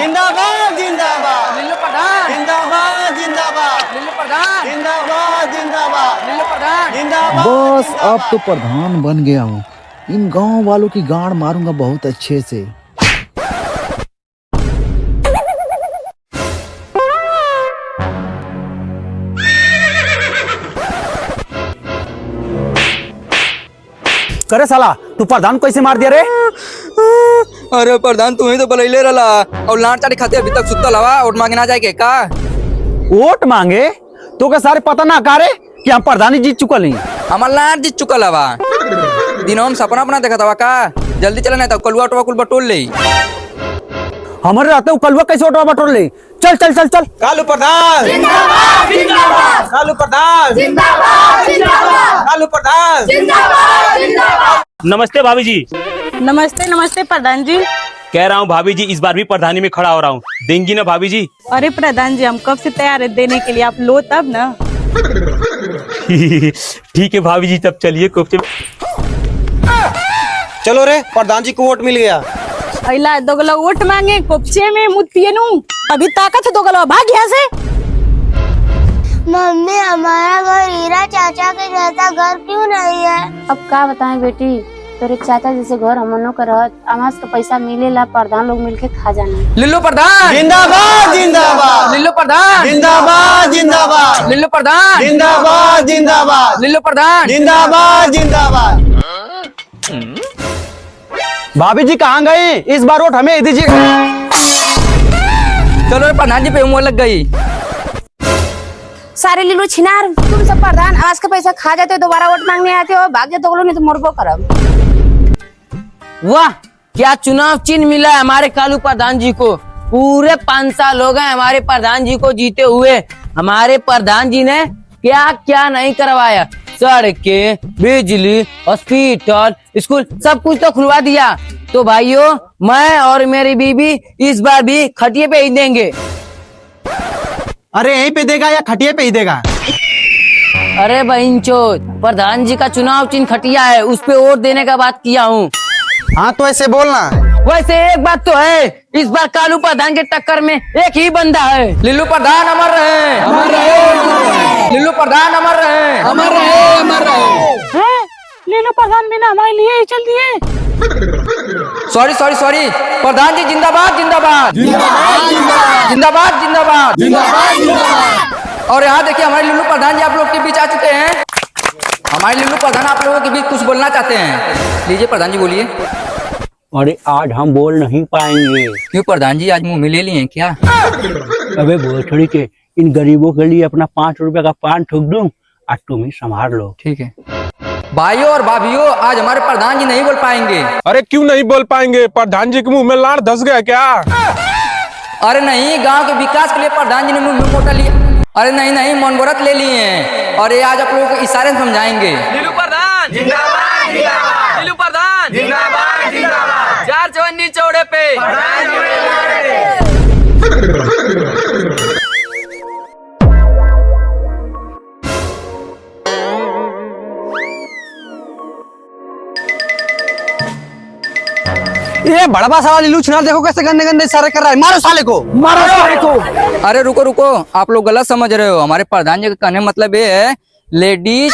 जिंदाबाद जिंदाबाद लिल्लू प्रधान जिंदाबाद जिंदाबाद लिल्लू प्रधान जिंदाबाद जिंदाबाद लिल्लू प्रधान जिंदाबाद बस अब तो प्रधान बन गया हूँ। इन गांव वालों की गांड मारूंगा बहुत अच्छे से। करे साला तू प्रधान कैसे मार दिया रे? अरे प्रधान तू ही तो बलैले रला और लाट चाटी खाते अभी तक सुतल हवा वोट मांगे ना जाए के का। वोट मांगे तो के सारे पता ना कारे कि हम प्रधानी जीत चुकल नहीं। हमार लाट जीत चुकल हवा दिनों में सपना अपना देखा था का जल्दी चला नहीं तो कलुआ टवा कुल बटोल ले हमारे रहते कलुआ कैसे ऑटो बटोर ले। चल चल चल चल। कालू प्रधान जिंदाबाद जिंदाबाद कालू प्रधान जिंदाबाद जिंदाबाद कालू प्रधान जिंदाबाद जिंदाबाद। नमस्ते भाभी जी। नमस्ते नमस्ते प्रधान जी। कह रहा हूँ भाभी जी इस बार भी प्रधानी में खड़ा हो रहा हूँ, देंगी ना भाभी जी? अरे प्रधान जी हम कब से तैयार है देने के लिए, आप लो तब ना। ठीक है भाभी जी तब चलिए कोफ्ते। चलो रे प्रधान जी को वोट मिल गया। अला दोगला वोट मांगे कोपचे में मुद पिए नू अभी ताकत है दोगला भाग यहाँ से। मम्मी हमारा घर हीरा चाचा के जैसा घर क्यों नहीं है? अब का बताएं बेटी, तेरे चाचा जैसे घर हमनों का रहत आवास का पैसा मिलेला प्रधान लोग मिलके खा जाना। लिल्लू प्रधान जिंदाबाद जिंदाबाद लिल्लू प्रधान जिंदाबाद जिंदाबाद लिल्लू प्रधान जिंदाबाद जिंदाबाद लिल्लू प्रधान जिंदाबाद जिंदाबाद। भाभी जी कहाँ गए? इस बार वोट हमें दीजिएगा। चलो रे प्रधान जी पे उम्र लग गई। सारे लिल्लू छिनार तुम सब प्रधान आवास का पैसा खा जाते हो दोबारा वोट मांगने आते हो, भाग जाते हो नहीं तो मरबो करब। वाह क्या चुनाव चिन्ह मिला है हमारे कालू प्रधान जी को। पूरे 5 साल हो गए हमारे प्रधान जी को जीते हुए। हमारे प्रधान जी ने क्या क्या नहीं करवाया, सड़कें, बिजली, हॉस्पिटल, स्कूल सब कुछ तो खुलवा दिया। तो भाइयों मैं और मेरी बीबी इस बार भी खटिए पे ही देंगे। अरे यहीं पे देगा या खटिया पे ही देगा? अरे बहनचोद प्रधान जी का चुनाव चिन्ह खटिया है, उस पे वोट देने का बात किया हूँ। हाँ तो ऐसे बोलना। वैसे एक बात तो है इस बार कालू प्रधान के टक्कर में एक ही बंदा है। लिल्लू प्रधान अमर रहे अमर रहे। लिल्लू प्रधान अमर रहे अमर रहे अमर रहे। लिल्लू प्रधान बिना हमारे लिए ही चल दिए। सॉरी सॉरी सॉरी प्रधान जी जिंदाबाद जिंदाबाद जिंदाबाद जिंदाबाद जिंदाबाद। और यहाँ देखिए हमारे लिल्लू प्रधान जी आप लोग के बीच आ चुके हैं। हमारे लिल्लू प्रधान आप लोगों के बीच कुछ बोलना चाहते हैं। लीजिए प्रधान जी बोलिए। अरे आज हम बोल नहीं पाएंगे। क्यों प्रधान जी आज मुंह में ले लिए हैं क्या? अबे भोसड़ी के इन गरीबों के लिए अपना 5 रुपए का पान ठोक दूं और तुम ही संभाल लो। ठीक है भाइयों और भाभियों आज हमारे प्रधान जी नहीं बोल पाएंगे। अरे क्यों नहीं बोल पाएंगे? प्रधान जी के मुंह में लाड़ धस गया क्या? अरे नहीं गांव के विकास के लिए प्रधान जी ने मुंह में मोटा लिया। अरे नहीं नहीं मनगोरत ले लिए हैं और ये आज आप लोगों को इशारे में समझाएंगे। लिल्लू प्रधान जिंदाबाद जिंदाबाद लिल्लू प्रधान जिंदाबाद जिंदाबाद 4 चवन्नी चौड़े पे ये बड़बा साला लिल्लू छिनार देखो कैसे गंदे गंदे इशारे कर रहा है। मारो साले को, मारो साले को। अरे रुको रुको आप लोग गलत समझ रहे हो। हमारे प्रधान जी का कहने मतलब ये है लेडीज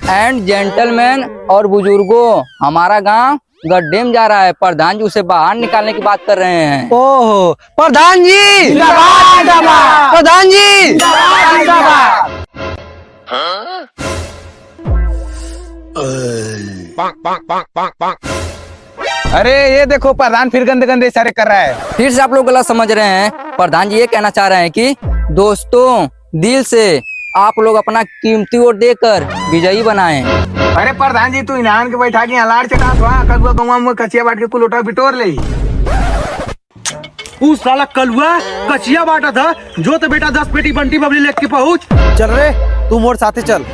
एंड जेंटलमैन और बुजुर्गों हमारा गांव गड्ढे में जा रहा है। प्रधान जी उसे बाहर निकालने की बात कर रहे हैं। ओहो प्रधान जी जिंदाबाद जिंदाबाद प्रधान जी जिंदाबाद। अरे ये देखो प्रधान फिर गंदे गंदे इशारे कर रहा है। फिर से आप लोग गलत समझ रहे हैं। प्रधान जी ये कहना चाह रहे हैं कि दोस्तों दिल से आप लोग अपना कीमती वोट देकर विजयी बनाएं। अरे प्रधान जी तू इनान के बैठा के लाड़ चढ़ा कलुआ गौवा में कचिया बाट के कुलोटा बिटोर ले। उस साला कलुआ कचिया बांटा था जो तो बेटा 10 पेटी बंटी बबली लेके के पहुँच। चल रे तू मोर साथे चल।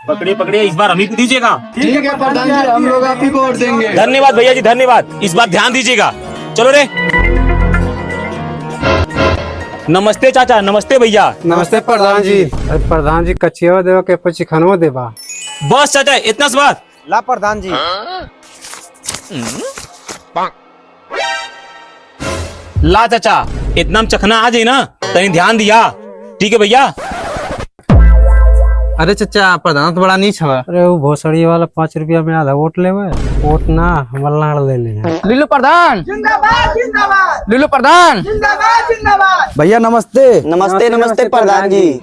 पकड़िए पकड़िए इस बार हम ही को दीजिएगा। ठीक है प्रधान जी हम लोग आप ही को वोट देंगे। धन्यवाद भैया जी धन्यवाद, इस बार ध्यान दीजिएगा। चलो रे। नमस्ते चाचा, नमस्ते भैया। नमस्ते प्रधान जी। प्रधान जी कचिया देवा के पची खनवा देवा। बस चाचा इतना सी बात। ला प्रधान जी। ला चाचा, इतना में चखना आ जाए ना, तनी ध्यान दिया। ठीक है भैया। अरे चचा प्रधान तो बड़ा नीच हवा। अरे वो भोसड़ी वाला 5 रुपया में आधा वोट ले वोट ना हमारा लाड़ ले ले। लीलू प्रधान जिंदाबाद जिंदाबाद लीलू प्रधान। जिंदाबाद जिंदाबाद। भैया नमस्ते। नमस्ते नमस्ते प्रधान जी।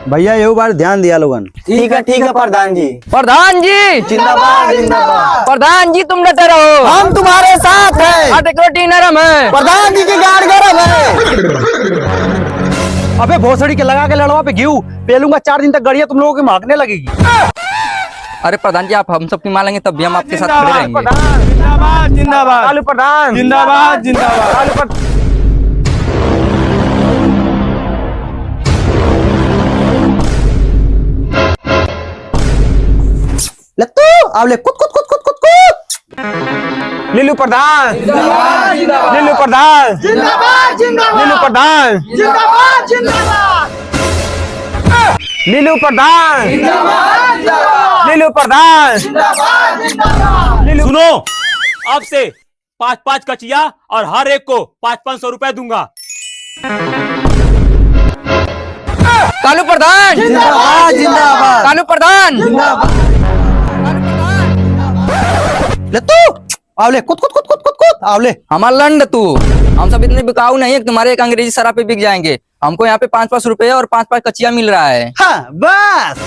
भैया ये बार ध्यान दिया लोगन। ठीक है प्रधान जी। प्रधान जी जिंदाबाद जिंदाबाद। प्रधान जी तुम डटे रहो, हम तुम्हारे साथ हैं। आटे की रोटी नरम है, प्रधान जी की गाड़ गरम है। अबे भोसड़ी के लगा के लड़वा पे घी पेलूंगा, 4 दिन तक गड़िया तुम लोगों की महकने लगेगी। अरे प्रधान जी आप हम सबकी मालेंगे तब भी हम आपके साथ खड़े रहेंगे। जिंदाबाद जिंदाबाद। कालू प्रधान जिंदाबाद जिंदाबाद। कालू प्रधान। लत्तू आवले कुत कुत कुत कुत कुत कुत। लीलू प्रधान जिंदाबाद जिंदाबाद। लीलू प्रधान जिंदाबाद जिंदाबाद। लीलू प्रधान जिंदाबाद जिंदाबाद। लीलू प्रधान जिंदाबाद जिंदाबाद। लीलू प्रधान जिंदाबाद जिंदाबाद। सुनो, अब से 5-5 कचिया और हर एक को 500-500 रुपए दूंगा। कालू प्रधान जिंदाबाद जिंदाबाद। कालू प्रधान। लत्तू आवले कुत कुत कुत कुत कुत कुत आवले। हमारा लंड तू, हम सब इतने बिकाऊ नहीं है कि तुम्हारे एक अंग्रेजी शराब पे बिक जाएंगे। हमको यहाँ पे 5-5 रुपए और 5-5 कचिया मिल रहा है। हाँ बस।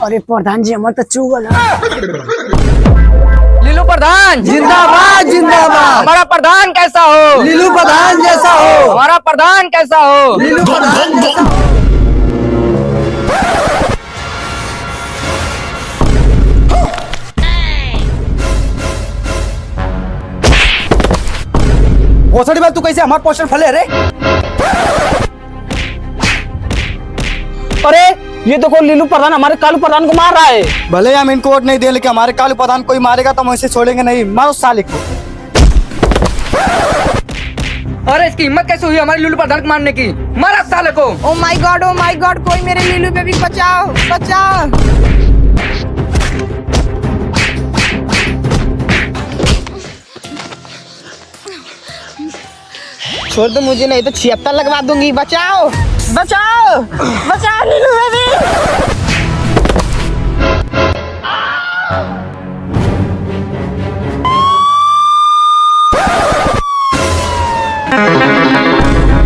अरे प्रधान जी हमारे तो चुगल लीलू प्रधान जिंदाबाद जिंदाबाद। हमारा प्रधान कैसा हो, लीलू प्रधान जैसा हो। हमारा प्रधान कैसा हो। लीलू प्रधान जैसा हो। भोसड़ी बात तू कैसे हमारे पोस्टर फले रे? अरे ये तो कोई लीलू प्रधान हमारे कालू प्रधान को मार रहा है। भले हम इनको वोट नहीं दे, लेकिन हमारे कालू प्रधान कोई मारेगा तो हम ऐसे छोड़ेंगे नहीं। मारो साले को। अरे इसकी हिम्मत कैसे हुई हमारे लीलू प्रधान को मारने की? मारा साले को। ओ माय गॉड कोई मेरे लीलू बेबी बचाओ बचाओ। छोड़ दो मुझे, नहीं तो 76 लगवा दूंगी। बचाओ बचाओ बचाओ लीलू बेबी।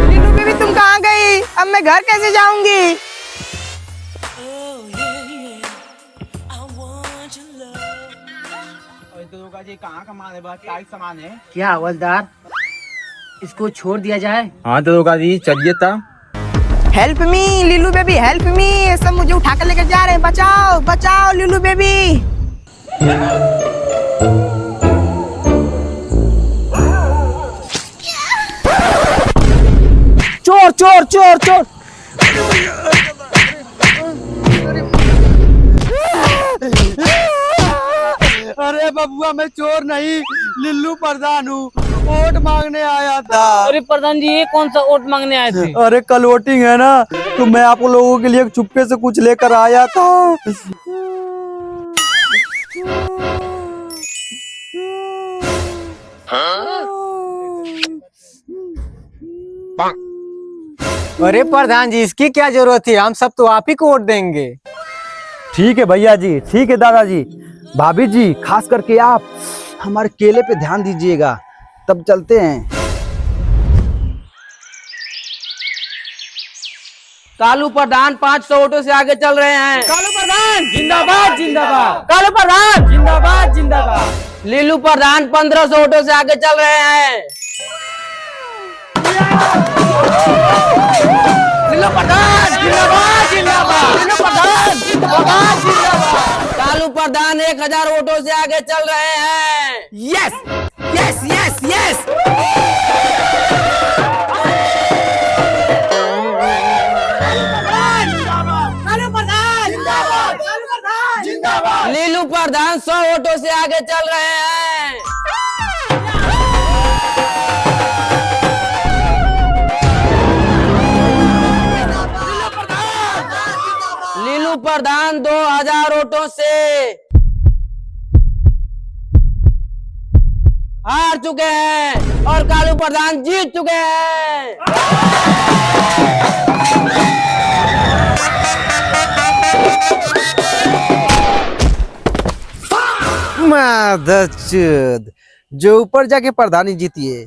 लीलू बेबी तुम कहाँ गई? अब मैं घर कैसे जाऊंगी? कहाँ का माल है? बहुत टाइट सामान है। क्या हवलदार, इसको छोड़ दिया जाए? हाँ दरोगा जी चलिए तब। Help me Leelu baby help me. सब मुझे उठा कर लेकर जा रहे हैं। बचाओ बचाओ लीलू बेबी। चोर चोर चोर चोर। अरे बबुआ मैं चोर नहीं, लिल्लू प्रधान हूँ। वोट मांगने आया था। अरे प्रधान जी ये कौन सा वोट मांगने आए थे? अरे कल वोटिंग है ना, तो मैं आप लोगों के लिए चुपके से कुछ लेकर आया था। अरे प्रधान जी इसकी क्या जरूरत है? हम सब तो आप ही को वोट देंगे। ठीक है भैया जी, ठीक है दादाजी। भाभी जी खास करके आप हमारे केले पे ध्यान दीजिएगा। तब चलते हैं। कालू प्रधान 500 वोटों से आगे चल रहे हैं। कालू प्रधान जिंदाबाद जिंदाबाद। कालू प्रधान जिंदाबाद जिंदाबाद। लीलू प्रधान 1500 वोटों से आगे चल रहे हैं। लीलू प्रधान जिंदाबाद जिंदाबाद। लीलू प्रधान जिंदाबाद जिंदाबाद। कालू प्रधान 1000 वोटों से आगे चल रहे हैं। Yes yes yes yes. Leelu Pradhan 100 वोटों से आगे चल रहे हैं। प्रधान 2000 वोटों से हार चुके हैं और कालू प्रधान जीत चुके हैं। मादरचोद, जो ऊपर जाके प्रधानी जीती है